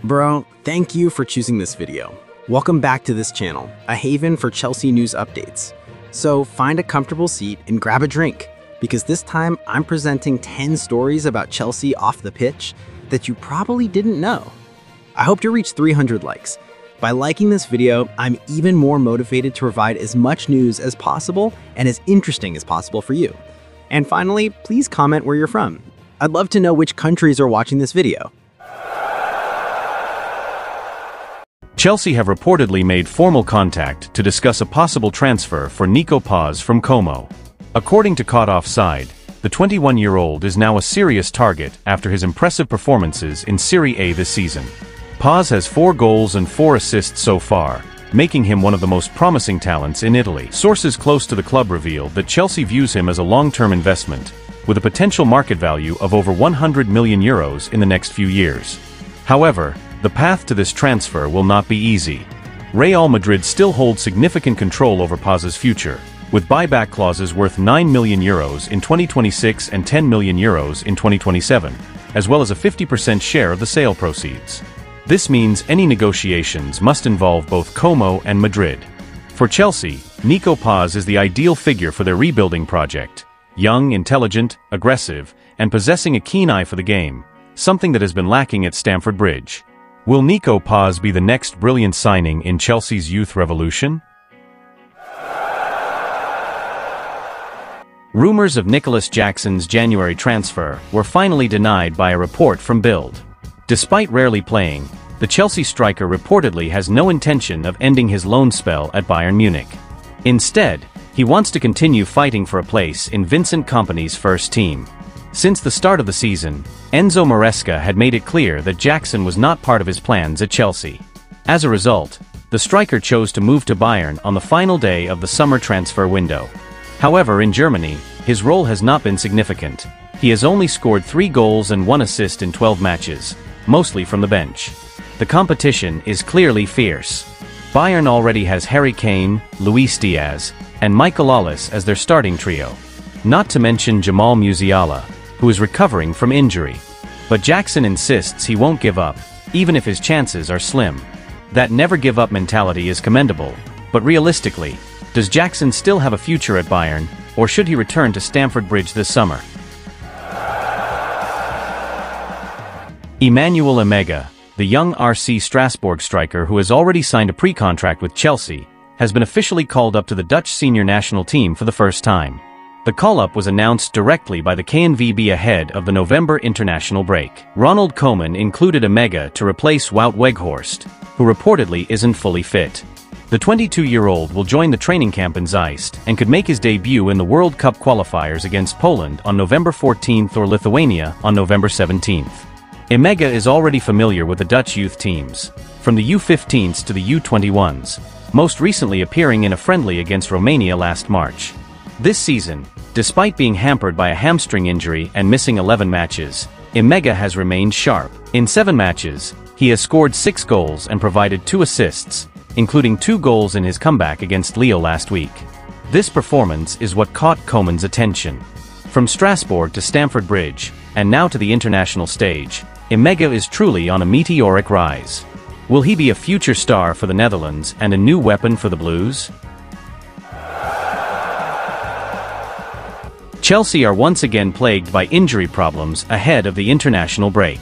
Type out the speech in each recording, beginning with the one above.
Bro, thank you for choosing this video. Welcome back to this channel, a haven for Chelsea news updates. So find a comfortable seat and grab a drink, because this time I'm presenting 10 stories about Chelsea off the pitch that you probably didn't know. I hope to reach 300 likes. By liking this video, I'm even more motivated to provide as much news as possible and as interesting as possible for you. And finally, please comment where you're from. I'd love to know which countries are watching this video. Chelsea have reportedly made formal contact to discuss a possible transfer for Nico Paz from Como. According to Caught Offside, the 21-year-old is now a serious target after his impressive performances in Serie A this season. Paz has 4 goals and 4 assists so far, making him one of the most promising talents in Italy. Sources close to the club revealed that Chelsea views him as a long-term investment, with a potential market value of over €100 million in the next few years. However, the path to this transfer will not be easy. Real Madrid still holds significant control over Paz's future, with buyback clauses worth €9 million in 2026 and €10 million in 2027, as well as a 50% share of the sale proceeds. This means any negotiations must involve both Como and Madrid. For Chelsea, Nico Paz is the ideal figure for their rebuilding project. Young, intelligent, aggressive, and possessing a keen eye for the game, something that has been lacking at Stamford Bridge. Will Nico Paz be the next brilliant signing in Chelsea's youth revolution? Rumors of Nicolas Jackson's January transfer were finally denied by a report from Bild. Despite rarely playing, the Chelsea striker reportedly has no intention of ending his loan spell at Bayern Munich. Instead, he wants to continue fighting for a place in Vincent Kompany's first team. Since the start of the season, Enzo Maresca had made it clear that Jackson was not part of his plans at Chelsea. As a result, the striker chose to move to Bayern on the final day of the summer transfer window. However, in Germany, his role has not been significant. He has only scored 3 goals and 1 assist in 12 matches, mostly from the bench. The competition is clearly fierce. Bayern already has Harry Kane, Luis Diaz, and Michael Olise as their starting trio. Not to mention Jamal Musiala, who is recovering from injury. But Jackson insists he won't give up, even if his chances are slim. That never-give-up mentality is commendable, but realistically, does Jackson still have a future at Bayern, or should he return to Stamford Bridge this summer? Emmanuel Emega, the young RC Strasbourg striker who has already signed a pre-contract with Chelsea, has been officially called up to the Dutch senior national team for the first time. The call-up was announced directly by the KNVB ahead of the November international break. Ronald Koeman included Emega to replace Wout Weghorst, who reportedly isn't fully fit. The 22-year-old will join the training camp in Zeist and could make his debut in the World Cup qualifiers against Poland on November 14th or Lithuania on November 17th. Emega is already familiar with the Dutch youth teams, from the U15s to the U21s, most recently appearing in a friendly against Romania last March. This season, despite being hampered by a hamstring injury and missing 11 matches, Emega has remained sharp. In 7 matches, he has scored 6 goals and provided 2 assists, including 2 goals in his comeback against Lille last week. This performance is what caught Koeman's attention. From Strasbourg to Stamford Bridge, and now to the international stage, Emega is truly on a meteoric rise. Will he be a future star for the Netherlands and a new weapon for the Blues? Chelsea are once again plagued by injury problems ahead of the international break.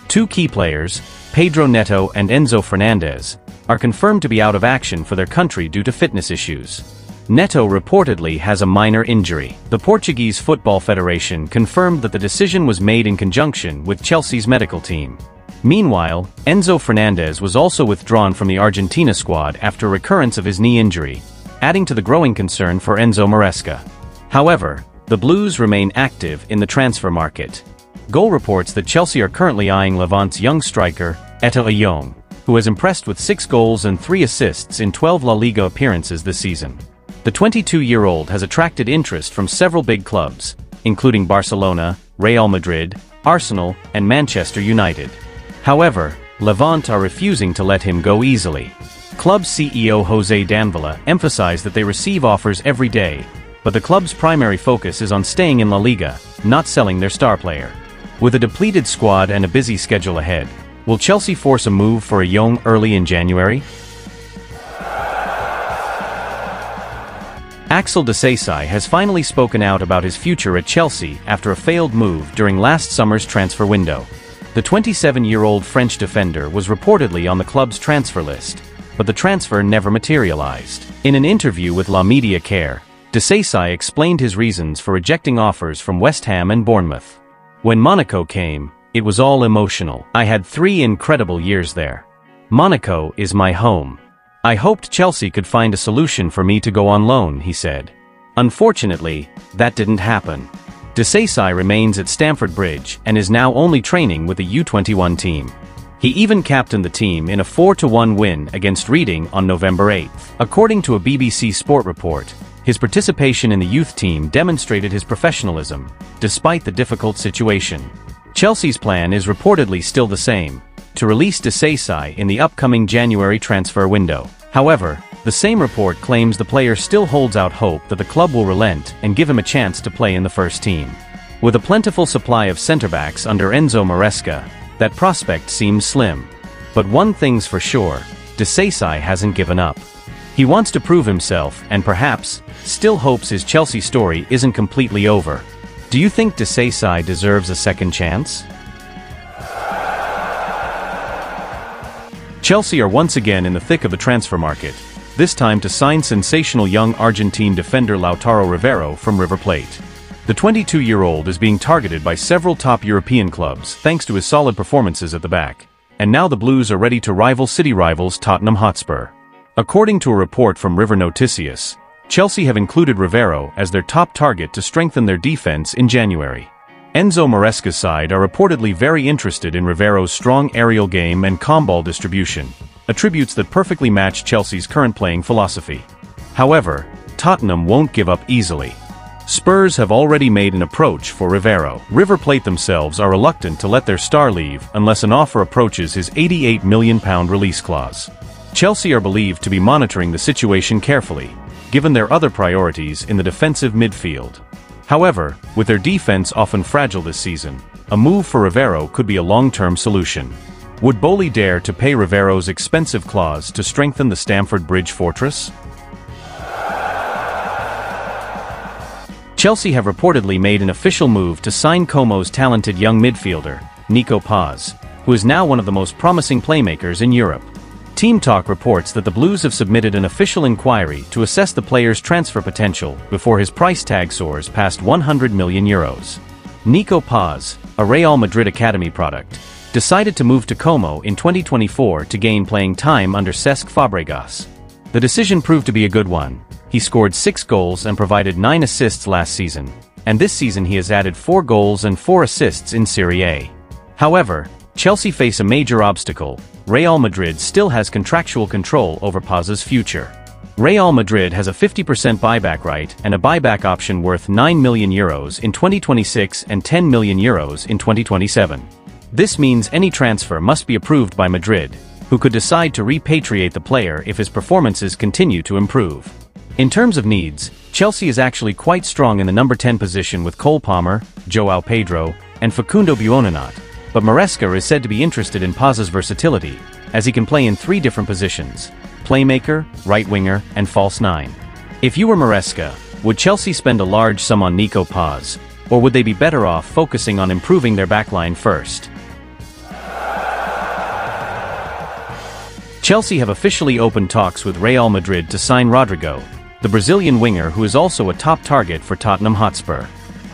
2 key players, Pedro Neto and Enzo Fernandez, are confirmed to be out of action for their country due to fitness issues. Neto reportedly has a minor injury. The Portuguese Football Federation confirmed that the decision was made in conjunction with Chelsea's medical team. Meanwhile, Enzo Fernandez was also withdrawn from the Argentina squad after recurrence of his knee injury, adding to the growing concern for Enzo Maresca. However, the Blues remain active in the transfer market. Goal reports that Chelsea are currently eyeing Levant's young striker, Eto'o Ayong, who has impressed with 6 goals and 3 assists in 12 La Liga appearances this season. The 22-year-old has attracted interest from several big clubs, including Barcelona, Real Madrid, Arsenal, and Manchester United. However, Levant are refusing to let him go easily. Club CEO Jose Danvila emphasized that they receive offers every day, but the club's primary focus is on staying in La Liga, not selling their star player. With a depleted squad and a busy schedule ahead, Will Chelsea force a move for a Young early in January? Axel Disasi has finally spoken out about his future at Chelsea after a failed move during last summer's transfer window. The 27-year-old French defender was reportedly on the club's transfer list, but the transfer never materialized. In an interview with La Media Care, Disasi explained his reasons for rejecting offers from West Ham and Bournemouth. When Monaco came, it was all emotional. I had 3 incredible years there. Monaco is my home. I hoped Chelsea could find a solution for me to go on loan, he said. Unfortunately, that didn't happen. Disasi remains at Stamford Bridge and is now only training with the U21 team. He even captained the team in a 4-1 win against Reading on November 8th. According to a BBC Sport report, his participation in the youth team demonstrated his professionalism, despite the difficult situation. Chelsea's plan is reportedly still the same: to release Disasi in the upcoming January transfer window. However, the same report claims the player still holds out hope that the club will relent and give him a chance to play in the first team. With a plentiful supply of centre-backs under Enzo Maresca, that prospect seems slim. But one thing's for sure, Disasi hasn't given up. He wants to prove himself and perhaps still hopes his Chelsea story isn't completely over. Do you think Disasi deserves a second chance? Chelsea are once again in the thick of the transfer market, this time to sign sensational young Argentine defender Lautaro Rivero from River Plate. The 22-year-old is being targeted by several top European clubs thanks to his solid performances at the back, and now the Blues are ready to rival city rivals Tottenham Hotspur. According to a report from River Noticias, Chelsea have included Rivero as their top target to strengthen their defense in January. Enzo Maresca's side are reportedly very interested in Rivero's strong aerial game and calm ball distribution, attributes that perfectly match Chelsea's current playing philosophy. However, Tottenham won't give up easily. Spurs have already made an approach for Rivero. River Plate themselves are reluctant to let their star leave unless an offer approaches his £88 million release clause. Chelsea are believed to be monitoring the situation carefully, given their other priorities in the defensive midfield. However, with their defense often fragile this season, a move for Rivero could be a long-term solution. Would Boli dare to pay Rivero's expensive clause to strengthen the Stamford Bridge fortress? Chelsea have reportedly made an official move to sign Como's talented young midfielder, Nico Paz, who is now one of the most promising playmakers in Europe. Team Talk reports that the Blues have submitted an official inquiry to assess the player's transfer potential before his price tag soars past €100 million. Nico Paz, a Real Madrid Academy product, decided to move to Como in 2024 to gain playing time under Cesc Fabregas. The decision proved to be a good one. He scored 6 goals and provided 9 assists last season, and this season he has added 4 goals and 4 assists in Serie A. However, Chelsea face a major obstacle. Real Madrid still has contractual control over Paz's future. Real Madrid has a 50% buyback right and a buyback option worth €9 million in 2026 and €10 million in 2027. This means any transfer must be approved by Madrid, who could decide to repatriate the player if his performances continue to improve. In terms of needs, Chelsea is actually quite strong in the number 10 position with Cole Palmer, João Pedro, and Facundo Buonanotte, but Maresca is said to be interested in Paz's versatility, as he can play in 3 different positions: playmaker, right winger, and false 9. If you were Maresca, would Chelsea spend a large sum on Nico Paz, or would they be better off focusing on improving their backline first? Chelsea have officially opened talks with Real Madrid to sign Rodrigo, the Brazilian winger who is also a top target for Tottenham Hotspur.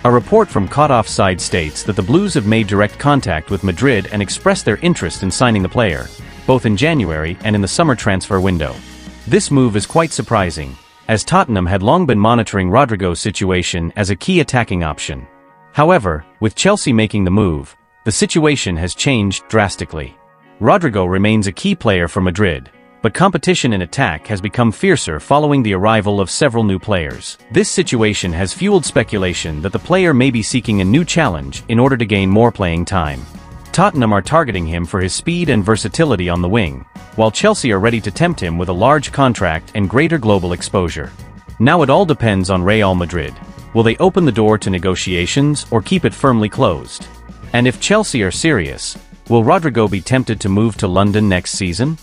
A report from Caught Offside states that the Blues have made direct contact with Madrid and expressed their interest in signing the player, both in January and in the summer transfer window. This move is quite surprising, as Tottenham had long been monitoring Rodrigo's situation as a key attacking option. However, with Chelsea making the move, the situation has changed drastically. Rodrigo remains a key player for Madrid, but competition in attack has become fiercer following the arrival of several new players. This situation has fueled speculation that the player may be seeking a new challenge in order to gain more playing time. Tottenham are targeting him for his speed and versatility on the wing, while Chelsea are ready to tempt him with a large contract and greater global exposure. Now it all depends on Real Madrid. Will they open the door to negotiations or keep it firmly closed? And if Chelsea are serious, Will Rodrigo be tempted to move to London next season?